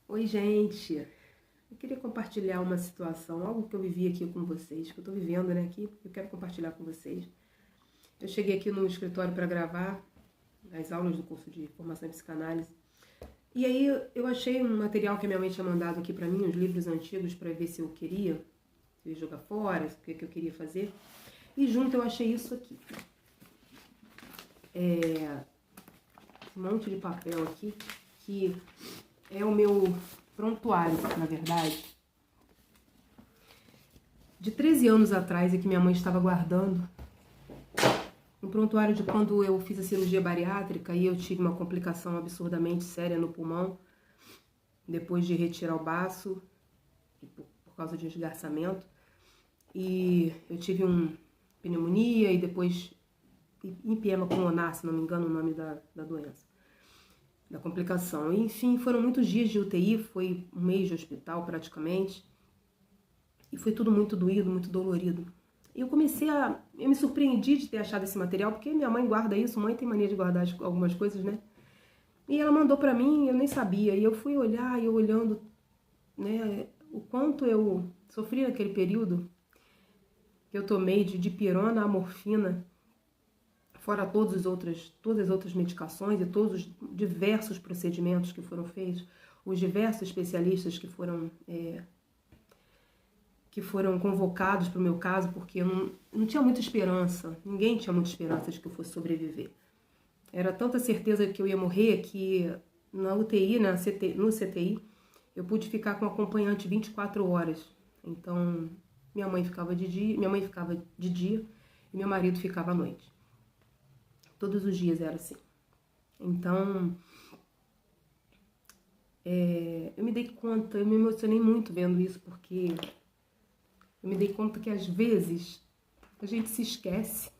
Oi, gente. Eu queria compartilhar uma situação, algo que eu vivi aqui com vocês, que eu tô vivendo, né, aqui. Eu quero compartilhar com vocês. Eu cheguei aqui no escritório para gravar as aulas do curso de formação em psicanálise. E aí eu achei um material que a minha mãe tinha mandado aqui para mim, uns livros antigos, para ver se eu queria, se eu ia jogar fora, o que eu queria fazer. E junto eu achei isso aqui. Um monte de papel aqui, que é o meu prontuário, na verdade. De 13 anos atrás, é que minha mãe estava guardando um prontuário de quando eu fiz a cirurgia bariátrica e eu tive uma complicação absurdamente séria no pulmão, depois de retirar o baço, por causa de esgarçamento. E eu tive pneumonia e depois empiema pulmonar, se não me engano o nome da doença, da complicação. E, enfim, foram muitos dias de UTI, foi um mês de hospital praticamente. E foi tudo muito doído, muito dolorido. E eu me surpreendi de ter achado esse material, porque minha mãe guarda isso, mãe tem mania de guardar algumas coisas, né? E ela mandou pra mim, eu nem sabia. E eu fui olhar, e eu olhando, né, o quanto eu sofri naquele período que eu tomei de dipirona a morfina, fora todas as outras medicações e todos os diversos procedimentos que foram feitos, os diversos especialistas que foram convocados para o meu caso, porque eu não tinha muita esperança, ninguém tinha muita esperança de que eu fosse sobreviver. Era tanta certeza que eu ia morrer que na UTI, no CTI, eu pude ficar com acompanhante 24 horas. Então, minha mãe ficava de dia e meu marido ficava à noite. Todos os dias era assim. Então, eu me dei conta, eu me emocionei muito vendo isso, porque eu me dei conta que às vezes a gente se esquece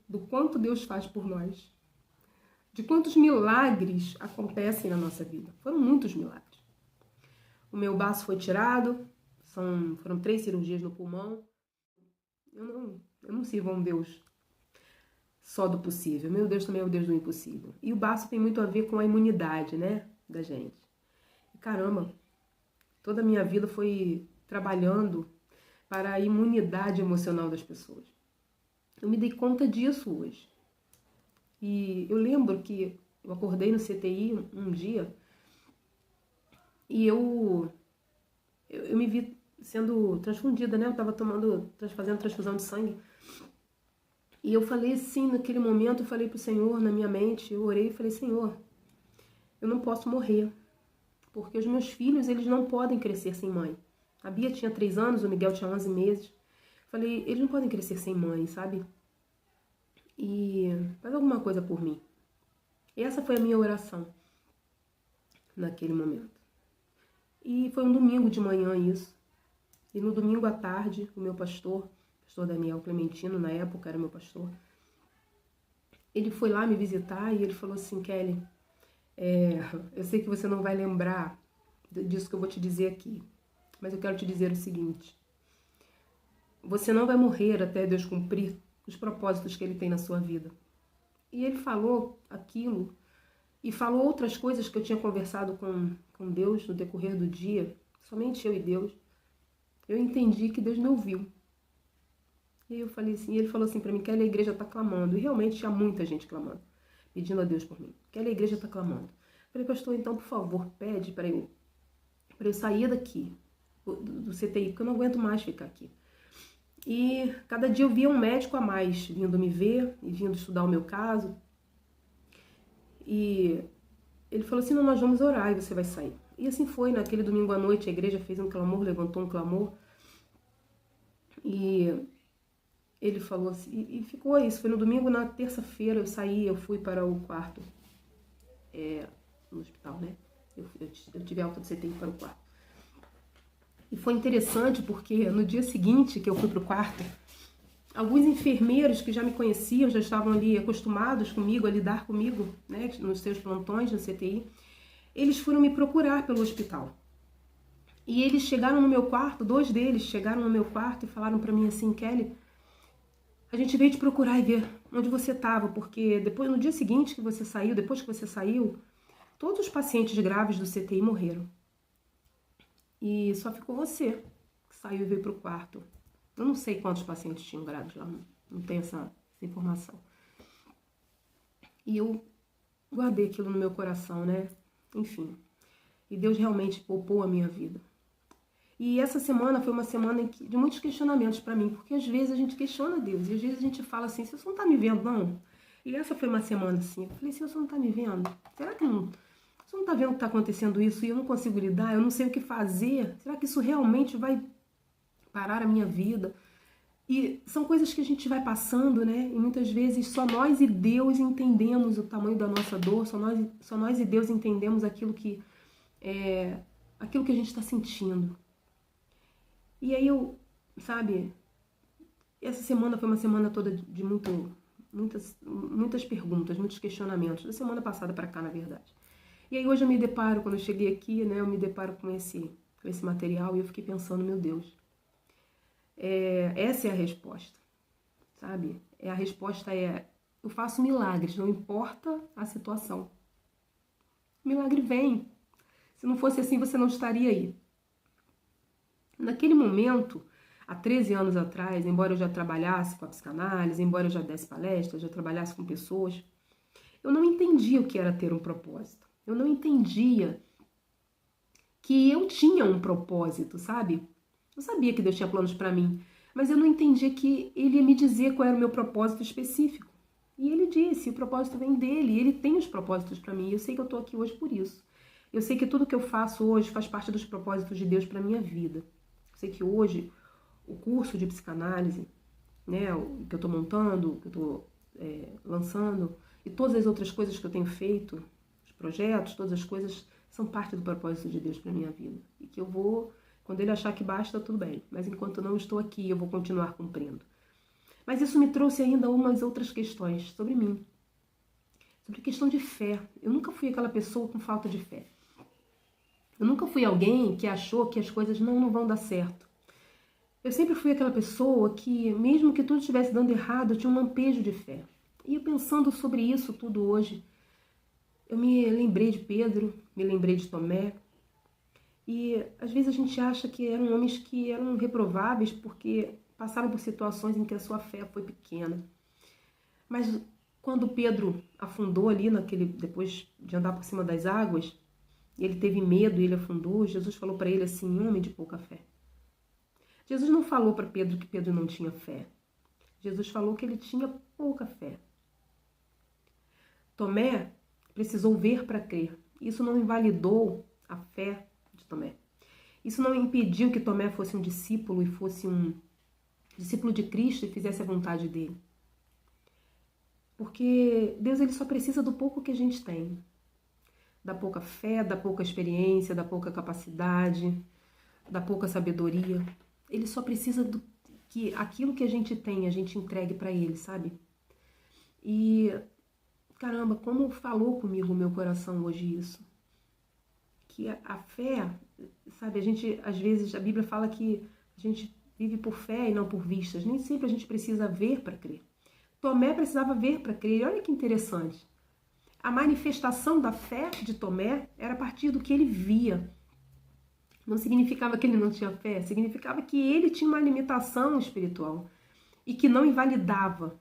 do quanto Deus faz por nós, de quantos milagres acontecem na nossa vida. Foram muitos milagres. O meu baço foi tirado, foram 3 cirurgias no pulmão. Eu não sirvo a um Deus só do possível. Meu Deus também é o Deus do impossível. E o baço tem muito a ver com a imunidade, né, da gente. E caramba, toda a minha vida foi trabalhando para a imunidade emocional das pessoas. Eu me dei conta disso hoje. E eu lembro que eu acordei no CTI um dia e eu me vi sendo transfundida, né? Eu estava fazendo transfusão de sangue. E eu falei assim, naquele momento, eu falei pro Senhor, na minha mente, eu orei e falei, Senhor, eu não posso morrer, porque os meus filhos, eles não podem crescer sem mãe. A Bia tinha 3 anos, o Miguel tinha 11 meses. Falei, eles não podem crescer sem mãe, sabe? E faz alguma coisa por mim. E essa foi a minha oração naquele momento. E foi um domingo de manhã isso. E no domingo à tarde, o meu pastor Daniel Clementino, na época era meu pastor, ele foi lá me visitar e ele falou assim, Kelly, eu sei que você não vai lembrar disso que eu vou te dizer aqui, mas eu quero te dizer o seguinte, você não vai morrer até Deus cumprir os propósitos que Ele tem na sua vida. E ele falou aquilo e falou outras coisas que eu tinha conversado com Deus no decorrer do dia, somente eu e Deus. Eu entendi que Deus me ouviu. E eu falei assim, e ele falou assim pra mim, que a igreja tá clamando. E realmente tinha muita gente clamando, pedindo a Deus por mim. Que a igreja tá clamando. Eu falei, pastor, então, por favor, pede para eu sair daqui, do CTI, porque eu não aguento mais ficar aqui. E cada dia eu via um médico a mais vindo me ver e vindo estudar o meu caso. E ele falou assim, não, nós vamos orar e você vai sair. E assim foi, naquele domingo à noite a igreja fez um clamor, levantou um clamor. E ele falou assim, e ficou isso, foi no domingo, na terça-feira eu saí, eu fui para o quarto, no hospital, né? Eu tive alta do CTI para o quarto. E foi interessante porque no dia seguinte que eu fui para o quarto, alguns enfermeiros que já me conheciam, já estavam ali acostumados comigo, a lidar comigo, né, nos seus plantões no CTI, eles foram me procurar pelo hospital. E eles chegaram no meu quarto, 2 deles chegaram no meu quarto e falaram para mim assim, Kelly, a gente veio te procurar e ver onde você estava, porque depois, no dia seguinte que você saiu, depois que você saiu, Todos os pacientes graves do CTI morreram. E só ficou você, que saiu e veio para o quarto. Eu não sei quantos pacientes tinham graves lá, não tenho essa informação. E eu guardei aquilo no meu coração, né? Enfim. E Deus realmente poupou a minha vida. E essa semana foi uma semana de muitos questionamentos para mim, porque às vezes a gente questiona Deus, e às vezes a gente fala assim, você não tá me vendo, não? E essa foi uma semana assim, eu falei, você não tá me vendo? Será que não... Você não tá vendo que tá acontecendo isso e eu não consigo lidar, eu não sei o que fazer? Será que isso realmente vai parar a minha vida? E são coisas que a gente vai passando, né? E muitas vezes só nós e Deus entendemos o tamanho da nossa dor, só nós e Deus entendemos aquilo que a gente está sentindo. E aí sabe, essa semana foi uma semana toda de muitas perguntas, muitos questionamentos, da semana passada para cá, na verdade. E aí hoje eu me deparo, quando eu cheguei aqui, né, eu me deparo com esse material e eu fiquei pensando, meu Deus, essa é a resposta, sabe? A resposta eu faço milagres, não importa a situação. O milagre vem. Se não fosse assim, você não estaria aí. Naquele momento, há 13 anos atrás, embora eu já trabalhasse com a psicanálise, embora eu já desse palestra, já trabalhasse com pessoas, eu não entendia o que era ter um propósito. Eu não entendia que eu tinha um propósito, sabe? Eu sabia que Deus tinha planos para mim, mas eu não entendia que Ele ia me dizer qual era o meu propósito específico. E Ele disse, o propósito vem dEle, Ele tem os propósitos para mim, e eu sei que eu estou aqui hoje por isso. Eu sei que tudo que eu faço hoje faz parte dos propósitos de Deus para minha vida. Eu sei que hoje o curso de psicanálise, né, que eu estou montando, que eu estou lançando, e todas as outras coisas que eu tenho feito, os projetos, todas as coisas são parte do propósito de Deus para minha vida. E que eu vou, quando Ele achar que basta, tudo bem. Mas enquanto eu não estou aqui, eu vou continuar cumprindo. Mas isso me trouxe ainda umas outras questões sobre mim. Sobre questão de fé. Eu nunca fui aquela pessoa com falta de fé. Eu nunca fui alguém que achou que as coisas não vão dar certo. Eu sempre fui aquela pessoa que, mesmo que tudo estivesse dando errado, eu tinha um lampejo de fé. E pensando sobre isso tudo hoje, eu me lembrei de Pedro, me lembrei de Tomé. E às vezes a gente acha que eram homens que eram reprováveis porque passaram por situações em que a sua fé foi pequena. Mas quando Pedro afundou ali, depois de andar por cima das águas, ele teve medo e ele afundou, Jesus falou para ele assim, homem de pouca fé. Jesus não falou para Pedro que Pedro não tinha fé. Jesus falou que ele tinha pouca fé. Tomé precisou ver para crer. Isso não invalidou a fé de Tomé. Isso não impediu que Tomé fosse um discípulo e fosse um discípulo de Cristo e fizesse a vontade dele. Porque Deus ele só precisa do pouco que a gente tem. Da pouca fé, da pouca experiência, da pouca capacidade, da pouca sabedoria. Ele só precisa que aquilo que a gente tem, a gente entregue para ele, sabe? E, caramba, como falou comigo o meu coração hoje isso. Que a fé, sabe, às vezes, a Bíblia fala que a gente vive por fé e não por vistas. Nem sempre a gente precisa ver para crer. Tomé precisava ver para crer. E olha que interessante. A manifestação da fé de Tomé era a partir do que ele via. Não significava que ele não tinha fé, significava que ele tinha uma limitação espiritual e que não invalidava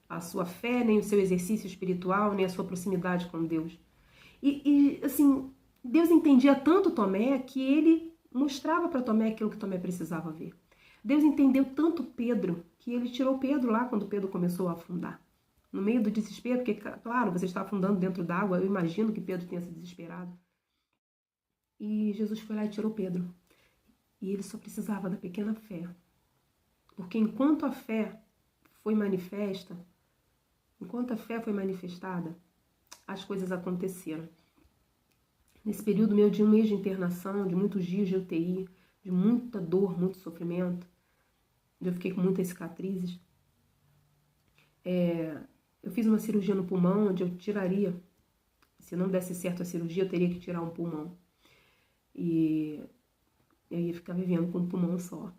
a sua fé, nem o seu exercício espiritual, nem a sua proximidade com Deus. E assim, Deus entendia tanto Tomé que ele mostrava para Tomé aquilo que Tomé precisava ver. Deus entendeu tanto Pedro que ele tirou Pedro lá quando Pedro começou a afundar. No meio do desespero, porque, claro, você está afundando dentro d'água, eu imagino que Pedro tenha se desesperado. E Jesus foi lá e tirou Pedro. E ele só precisava da pequena fé. Porque enquanto a fé foi manifesta, enquanto a fé foi manifestada, as coisas aconteceram. Nesse período meu de 1 mês de internação, de muitos dias de UTI, de muita dor, muito sofrimento, eu fiquei com muitas cicatrizes, eu fiz uma cirurgia no pulmão, onde eu tiraria, se não desse certo a cirurgia, eu teria que tirar um pulmão. E eu ia ficar vivendo com um pulmão só.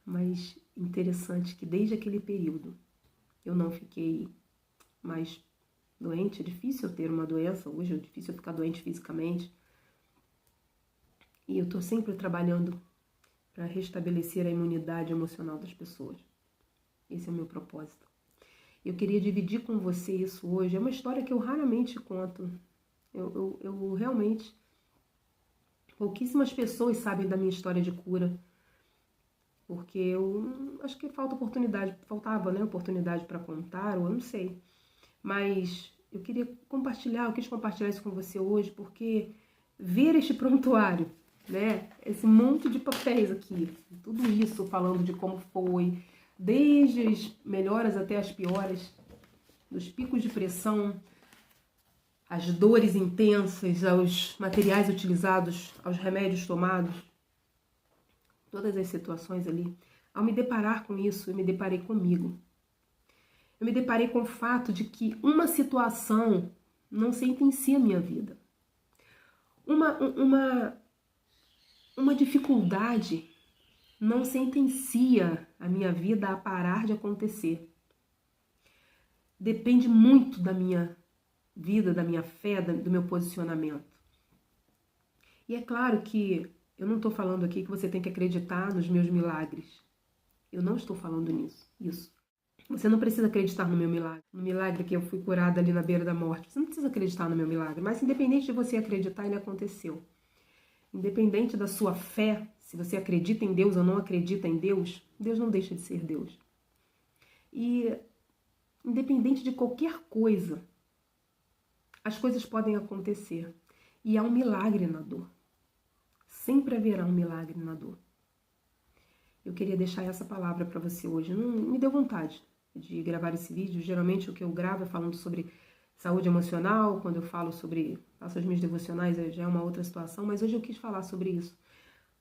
Mas interessante que desde aquele período eu não fiquei mais doente, é difícil eu ter uma doença, hoje é difícil eu ficar doente fisicamente. E eu estou sempre trabalhando para restabelecer a imunidade emocional das pessoas. Esse é o meu propósito. Eu queria dividir com você isso hoje. É uma história que eu raramente conto. Eu realmente... Pouquíssimas pessoas sabem da minha história de cura. Porque eu acho que faltava, né, oportunidade para contar, ou eu não sei. Mas eu quis compartilhar isso com você hoje, porque ver este prontuário, né, esse monte de papéis aqui, tudo isso falando de como foi, desde as melhoras até as piores, dos picos de pressão, as dores intensas, aos materiais utilizados, aos remédios tomados, todas as situações ali. Ao me deparar com isso, eu me deparei comigo. Eu me deparei com o fato de que uma situação não sentencia a minha vida. Uma dificuldade não sentencia a minha vida a parar de acontecer. Depende muito da minha vida, da minha fé, do meu posicionamento. E é claro que eu não estou falando aqui que você tem que acreditar nos meus milagres. Eu não estou falando isso. Você não precisa acreditar no meu milagre. No milagre que eu fui curada ali na beira da morte. Você não precisa acreditar no meu milagre. Mas independente de você acreditar, ele aconteceu. Independente da sua fé, se você acredita em Deus ou não acredita em Deus, Deus não deixa de ser Deus. E independente de qualquer coisa, as coisas podem acontecer. E há um milagre na dor. Sempre haverá um milagre na dor. Eu queria deixar essa palavra para você hoje. Não me deu vontade de gravar esse vídeo. Geralmente o que eu gravo é falando sobre saúde emocional. Quando eu faço as minhas devocionais, já é uma outra situação. Mas hoje eu quis falar sobre isso.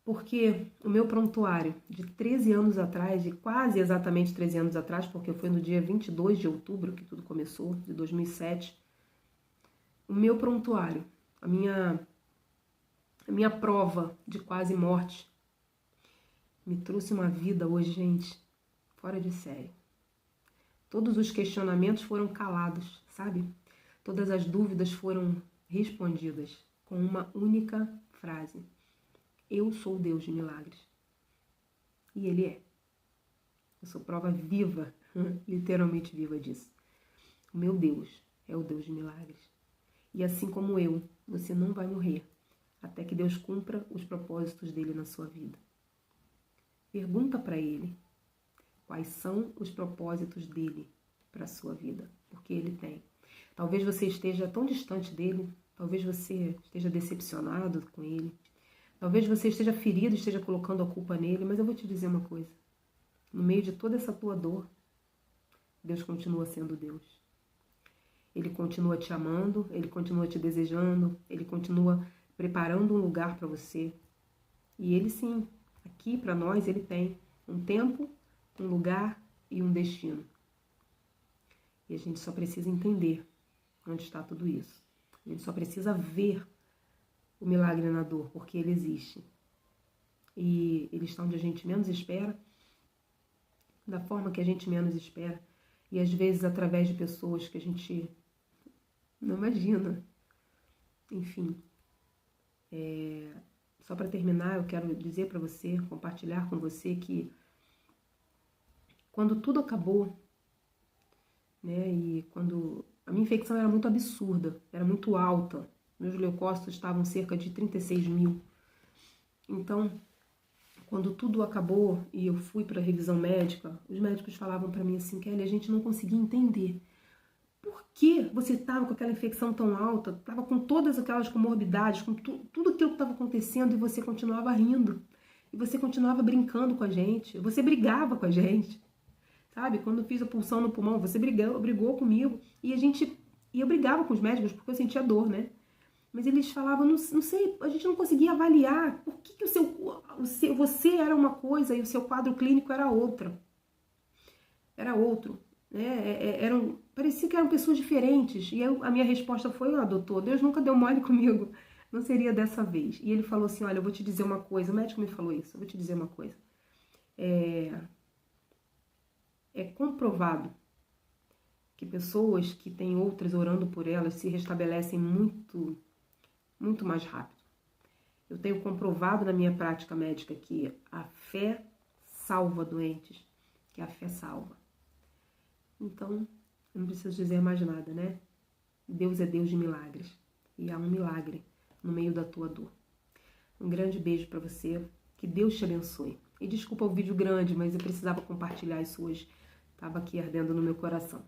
Porque o meu prontuário de 13 anos atrás, de quase exatamente 13 anos atrás, porque foi no dia 22 de outubro que tudo começou, de 2007. O meu prontuário, a minha prova de quase morte, me trouxe uma vida hoje, gente, fora de série. Todos os questionamentos foram calados, sabe? Todas as dúvidas foram respondidas com uma única frase. Eu sou o Deus de milagres. E Ele é. Eu sou prova viva, literalmente viva disso. O meu Deus é o Deus de milagres. E assim como eu, você não vai morrer até que Deus cumpra os propósitos dele na sua vida. Pergunta para ele quais são os propósitos dele para a sua vida, porque ele tem. Talvez você esteja tão distante dele, talvez você esteja decepcionado com ele, talvez você esteja ferido, esteja colocando a culpa nele, mas eu vou te dizer uma coisa. No meio de toda essa tua dor, Deus continua sendo Deus. Ele continua te amando, ele continua te desejando, ele continua preparando um lugar para você. E ele sim, aqui para nós, ele tem um tempo, um lugar e um destino. E a gente só precisa entender onde está tudo isso. A gente só precisa ver o milagre na dor, porque ele existe. E ele está onde a gente menos espera, da forma que a gente menos espera, e às vezes através de pessoas que a gente não imagina. Enfim, só para terminar, eu quero dizer para você, compartilhar com você que quando tudo acabou, né, e quando a minha infecção era muito absurda, era muito alta, meus leucócitos estavam cerca de 36 mil. Então, quando tudo acabou e eu fui para a revisão médica, os médicos falavam para mim assim, Kelly, a gente não conseguia entender por que você estava com aquela infecção tão alta, estava com todas aquelas comorbidades, com tudo aquilo que estava acontecendo e você continuava rindo, e você continuava brincando com a gente, você brigava com a gente, sabe? Quando eu fiz a punção no pulmão, você brigou comigo e eu brigava com os médicos porque eu sentia dor, né? Mas eles falavam, não sei, a gente não conseguia avaliar por que você era uma coisa e o seu quadro clínico era outra. Era outro. Né? Parecia que eram pessoas diferentes. E a minha resposta foi, doutor, Deus nunca deu mole comigo. Não seria dessa vez. E ele falou assim, olha, eu vou te dizer uma coisa. O médico me falou isso, eu vou te dizer uma coisa. É comprovado que pessoas que têm outras orando por elas se restabelecem muito mais rápido. Eu tenho comprovado na minha prática médica que a fé salva doentes, que a fé salva. Então, eu não preciso dizer mais nada, né? Deus é Deus de milagres. E há um milagre no meio da tua dor. Um grande beijo para você. Que Deus te abençoe. E desculpa o vídeo grande, mas eu precisava compartilhar isso hoje. Estava aqui ardendo no meu coração.